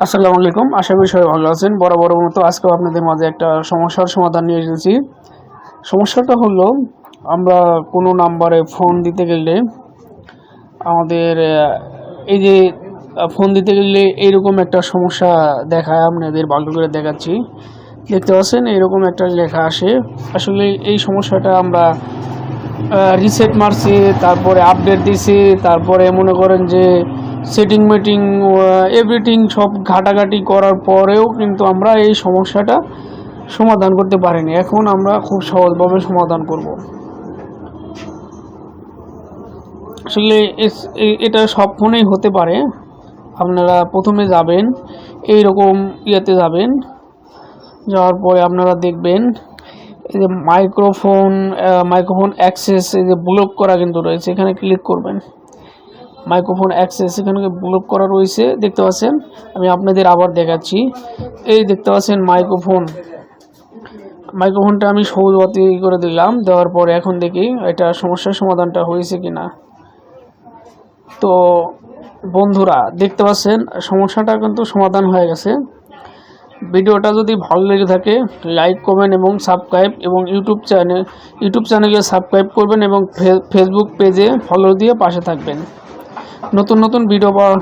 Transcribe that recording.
আসসালামু আলাইকুম। আশা করি সবাই ভালো আছেন। বরাবরের মতো আজকেও আপনাদের মাঝে একটা সমস্যার সমাধান নিয়ে এসেছি। সমস্যাটা হলো, আমরা কোনো নাম্বারে ফোন দিতে গেলে আমাদের এই যে ফোন দিতে গেলে এইরকম একটা সমস্যা দেখায়। আপনাদের ভালো করে দেখাচ্ছি, দেখতে পাচ্ছেন এইরকম একটা লেখা আসে। আসলে এই সমস্যাটা আমরা রিসেট মারছি, তারপরে আপডেট দিছি, তারপরে মনে করেন যে সেটিং মিটিং এভরিথিং সব ঘাটাঘাটি করার পরেও কিন্তু আমরা এই সমস্যাটা সমাধান করতে পারিনি। এখন আমরা খুব সহজভাবে সমাধান করব। আসলে এটা সব ফোনেই হতে পারে। আপনারা প্রথমে যাবেন, এইরকম ইয়েতে যাবেন, যাওয়ার পরে আপনারা দেখবেন এই যে মাইক্রোফোন অ্যাক্সেস, এই যে ব্লক করা কিন্তু রয়েছে, এখানে ক্লিক করবেন। মাইক্রোফোন অ্যাক্সেস এখানে ব্লক করা রয়েছে, দেখতে পাচ্ছেন। আমি আপনাদের আবার দেখাচ্ছি। এই দেখতে পাচ্ছেন মাইক্রোফোনটা আমি সবুজ বাতি করে দিলাম। দেওয়ার পরে এখন দেখি এটা সমস্যার সমাধানটা হয়েছে কিনা। তো বন্ধুরা দেখতে পাচ্ছেন সমস্যাটা কিন্তু সমাধান হয়ে গেছে। ভিডিওটা যদি ভালো লেগে থাকে লাইক করবেন এবং সাবস্ক্রাইব, এবং ইউটিউব চ্যানেলে সাবস্ক্রাইব করবেন এবং ফেসবুক পেজে ফলো দিয়ে পাশে থাকবেন। নতুন নতুন ভিডিও পাওয়া